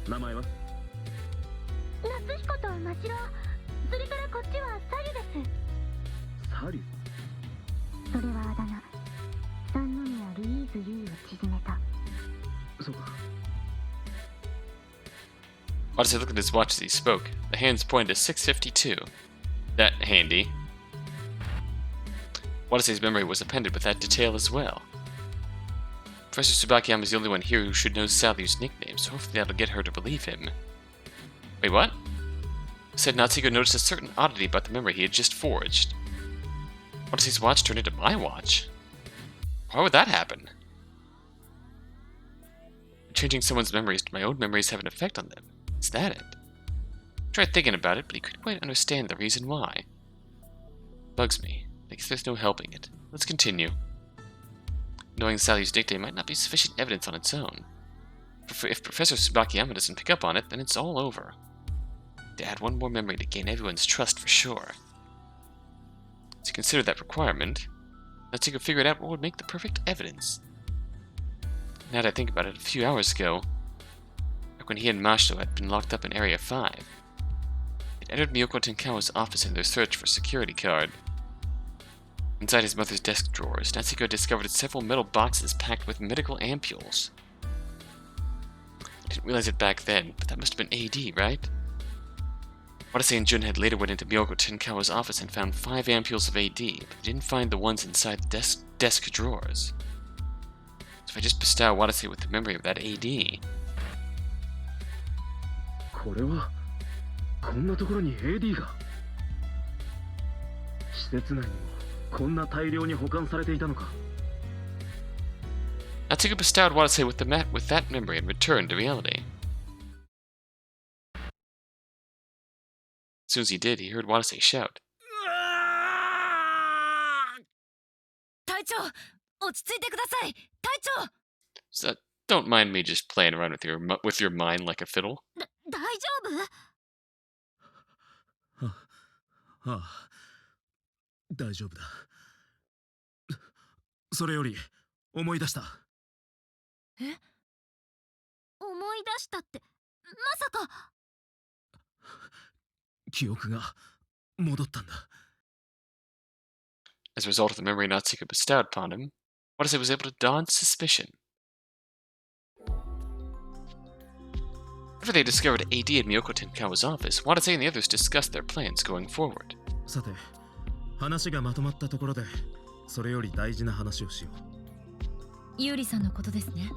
名前は夏彦と真白。それからこっちはサリュです。サリュ？それはあだ名。三宮ルイーズ・ユイを縮めた。そうか。Watase looked at his watch as he spoke. The hands pointed to 6:52. That handy. Watase's memory was appended with that detail as well. Professor Tsubakiyama is the only one here who should know Salyu's nickname, so hopefully that'll get her to believe him. Wait, what? Said Natsuhiko noticed a certain oddity about the memory he had just forged. Watase's watch turned into my watch? Why would that happen? Changing someone's memories to my own memories have an effect on them. Is that it? I tried thinking about it, but he couldn't quite understand the reason why. Bugs me. I guess there's no helping it. Let's continue. Knowing Salyu's dictate might not be sufficient evidence on its own. If Professor Tsubakiyama doesn't pick up on it, then it's all over. To add one more memory to gain everyone's trust for sure. To consider that requirement, Natsuhiko figured out what would make the perfect evidence. Now that I think about it, a few hours ago, back when he and Mashito had been locked up in Area 5, it entered Miyoko Tenkawa's office in their search for a security card. Inside his mother's desk drawers, Natsuhiko discovered several metal boxes packed with medical ampules. I didn't realize it back then, but that must have been AD, right? Watase and Jun had later went into Miyoko Tenkawa's office and found 5 ampules of AD, but they didn't find the ones inside the desk drawers. So if I just bestow Watase with the memory of that AD... これはこんなところに AD が施設内にもこんな大量に保管されていたのか Natsuhiko bestowed Watase with that memory and returned to reality. As soon as he did, he heard Watase shout. 隊長、落ち着いてください。隊長。 So, don't mind me just playing around with your mind like a fiddle. 大丈夫？ああ、大丈夫だ。それより思い出した。え？思い出したってまさか。記憶が戻ったんだ。 As a result of the memory Natsuhiko bestowed upon him, Watase was able to dodge suspicion. After they discovered AD in Miyoko Tenkawa's office, Watase and the others discussed their plans going forward. さて、話がまとまったところで、それより大事な話をしよう。ユーリさんのことですね。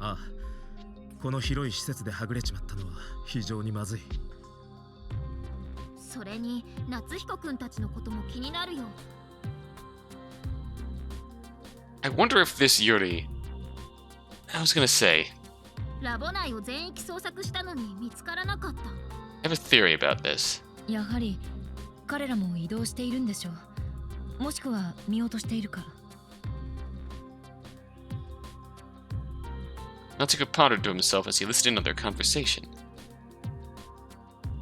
ああ、この広い施設ではぐれちまったのは非常にまずい。それに夏彦くんたちのことも気になるよ。I wonder if this Yuri... I was gonna say... ラボ内を全域捜索したのに見つからなかった。I have a theory about this. やはり彼らも移動しているんでしょう。もしくは見落としているから。Natsuko pondered to himself as he listened in on their conversation.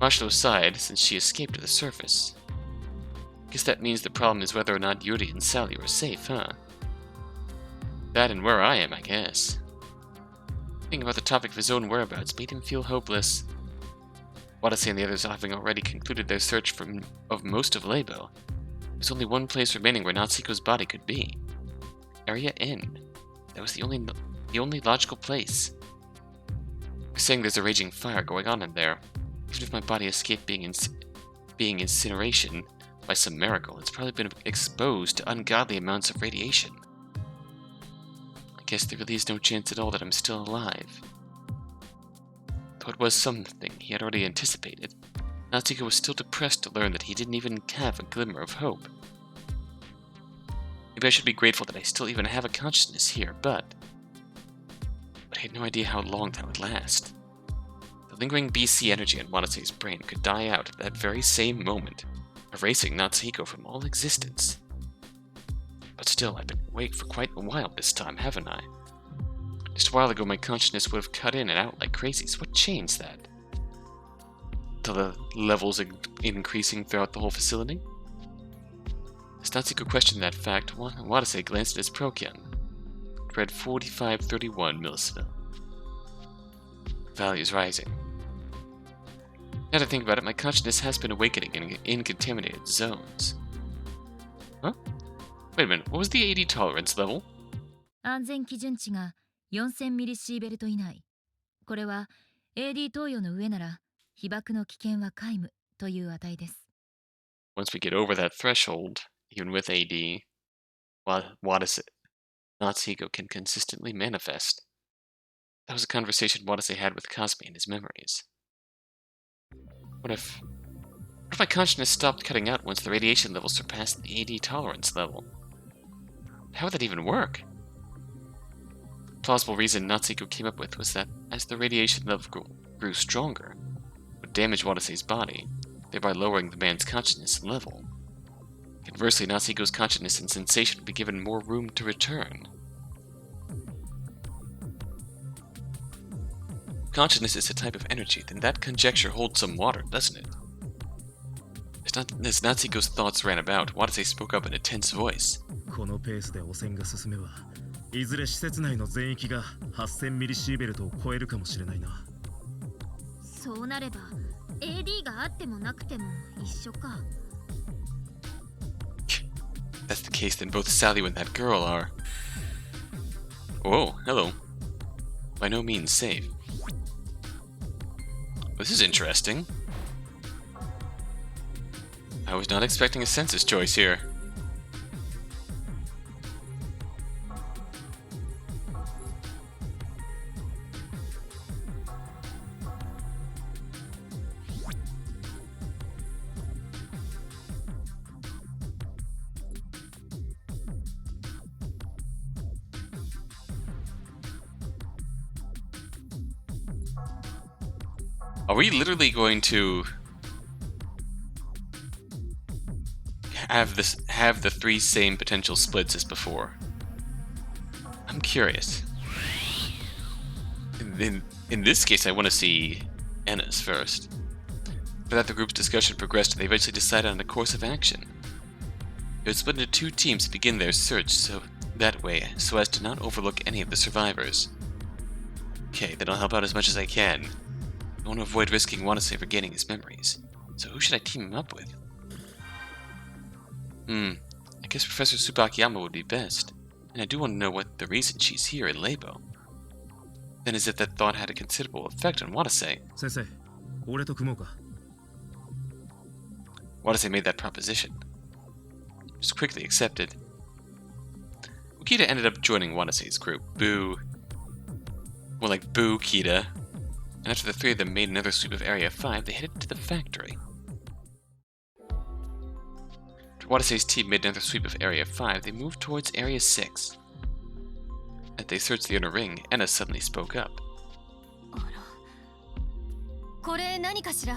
Mashito sighed since she escaped to the surface. Guess that means the problem is whether or not Yuri and Sally were safe, huh? That and where I am, I guess. Thinking about the topic of his own whereabouts made him feel hopeless. Watase and the others having already concluded their search of most of Labo, there's only one place remaining where Natsuhiko's body could be. Area N. That was the only logical place. They're saying there's a raging fire going on in there. Even if my body escaped being incineration by some miracle, it's probably been exposed to ungodly amounts of radiation. I guess there really is no chance at all that I'm still alive. Though it was something he had already anticipated, Natsuhiko was still depressed to learn that he didn't even have a glimmer of hope. Maybe I should be grateful that I still even have a consciousness here, but I had no idea how long that would last. The lingering BC energy in Watase's brain could die out at that very same moment, erasing Natsuhiko from all existence. But still, I've been awake for quite a while this time, haven't I? Just a while ago, my consciousness would have cut in and out like crazy, so what changed that? The levels increasing throughout the whole facility? As Natsuhiko questioned that fact, Watase glanced at his Prokyan. It read 4531 millisivil. Values rising. Now that I think about it, my consciousness has been awakening in contaminated zones. Huh? Wait a minute, what was the AD tolerance level? 安全基準値が4000ミリシーベルト以内。これは AD 投与の上なら被爆の危険は皆無という値です。Once we get over that threshold, even with AD, Watase Natsuhiko can consistently manifest. That was a conversation Watase had with Cosme in his memories. What if my consciousness stopped cutting out once the radiation level surpassed the AD tolerance level? How would that even work? The plausible reason Natsuhiko came up with was that as the radiation level grew stronger, it would damage Watase's body, thereby lowering the man's consciousness level. Conversely, Natsuhiko's consciousness and sensation would be given more room to return. If consciousness is a type of energy, then that conjecture holds some water, doesn't it? As Natsuhiko's thoughts ran about, Watase spoke up in a tense voice. このペースで汚染が進めば、いずれ施設内の全域が8000ミリシーベルトを超えるかもしれないな。そうなれば AD があってもなくても一緒か。That's the case, then both Sally and that girl are... Whoa, hello. By no means safe. This is interesting. I was not expecting a census choice here. Are we literally going to have the three same potential splits as before? I'm curious. In this case, I want to see Ennis first. For that, the group's discussion progressed and they eventually decided on a course of action. They would split into two teams to begin their search so as to not overlook any of the survivors. Okay, then I'll help out as much as I can. I want to avoid risking Watase regaining his memories. So who should I team him up with? I guess Professor Tsubakiyama would be best. And I do want to know what the reason she's here in Labo. Then as if that thought had a considerable effect on Watase. 先生、俺と組もうか。Watase made that proposition. It was quickly accepted. Kita ended up joining Watase's group. Boo. More like Boo, Kita. And after the three of them made another sweep of Area 5, they headed to the factory. After Watase's team made another sweep of Area 5, they moved towards Area 6. As they searched the inner ring, Enna suddenly spoke up. これ何かしら?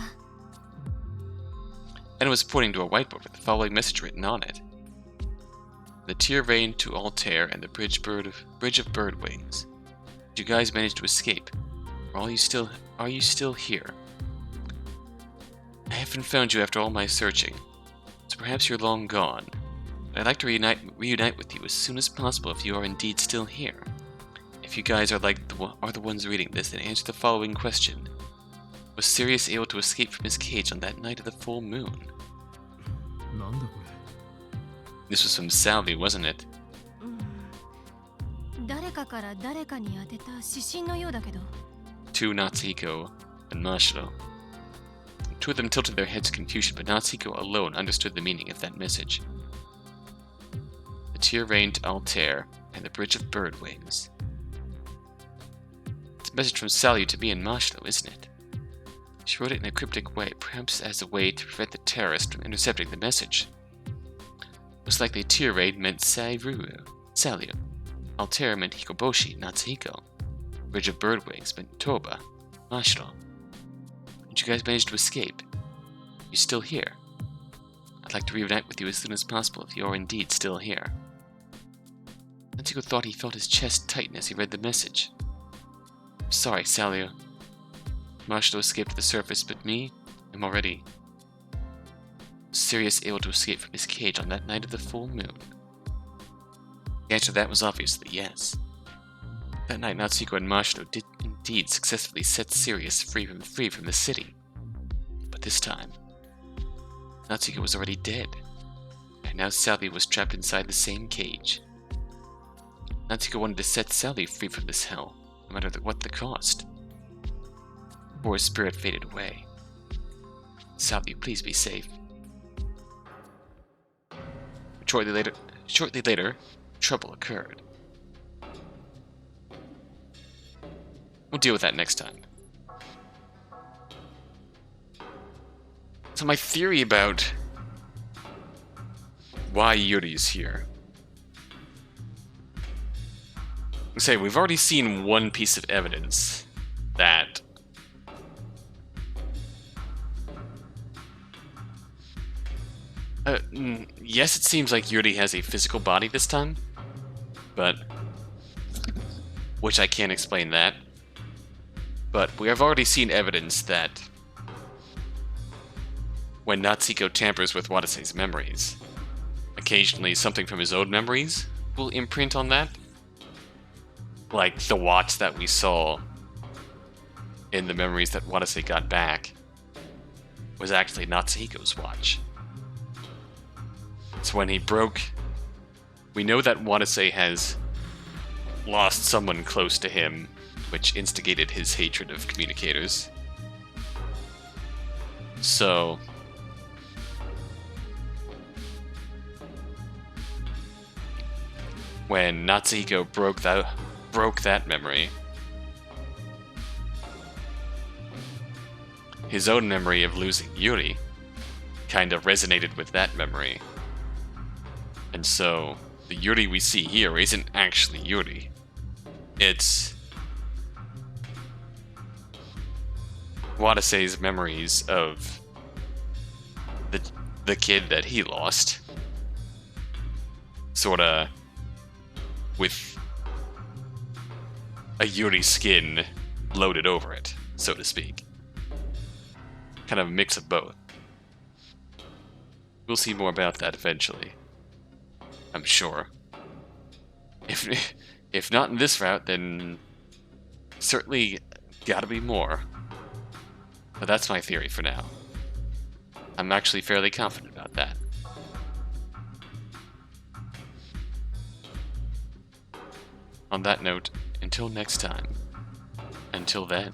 Enna was pointing to a whiteboard with the following message written on it. The tier reigned to Altair and the bridge of bird wings. Did you guys manage to escape? Or are you still here? I haven't found you after all my searching, so perhaps you're long gone. But I'd like to reunite with you as soon as possible if you are indeed still here. If you guys are the ones reading this, then answer the following question. Was Sirius able to escape from his cage on that night of the full moon? This was from Sally, wasn't it? 誰かから誰かに当てた指針のようだけど。 To Natsuhiko and Mashiro. Two of them tilted their heads in confusion, but Natsuhiko alone understood the meaning of that message. The tier reigned to Altair and the bridge of bird wings. It's a message from Sally to me and Mashiro, isn't it? She wrote it in a cryptic way, perhaps as a way to prevent the terrorist from intercepting the message. Most likely tier raid meant Sairyu. Altair meant Hikoboshi, Natsuhiko. Bridge of bird wings meant Toba, Mashiro. Did you guys manage to escape? You still here? I'd like to reunite with you as soon as possible if you're indeed still here. Natsuhiko thought he felt his chest tighten as he read the message. I'm sorry, Salio. Mashiro escaped to the surface, but me, I'm already... Sirius able to escape from his cage on that night of the full moon? The answer to that was obviously yes. That night, Natsuhiko and Mashiro did indeed successfully set Sirius free from the city. But this time, Natsuhiko was already dead, and now Sally was trapped inside the same cage. Natsuhiko wanted to set Sally free from this hell, no matter what the cost. Before his spirit faded away. Sally, please be safe. Shortly later, trouble occurred. We'll deal with that next time. So my theory about why Yuri's here. Say, we've already seen one piece of evidence that yes, it seems like Yuri has a physical body this time, but which I can't explain that. But we have already seen evidence that when Natsuhiko tampers with Watase's memories, occasionally something from his own memories will imprint on that. Like the watch that we saw in the memories that Watase got back was actually Natsuhiko's watch. So when he broke... We know that Watase has lost someone close to him, which instigated his hatred of communicators. So... when Natsuhiko broke that memory, his own memory of losing Yuri kind of resonated with that memory. And so, the Yuri we see here isn't actually Yuri. It's Watase's memories of the kid that he lost. Sorta with a Yuri skin loaded over it, so to speak. Kind of a mix of both. We'll see more about that eventually, I'm sure. If not in this route, then certainly gotta be more. But that's my theory for now. I'm actually fairly confident about that. On that note, until next time, until then.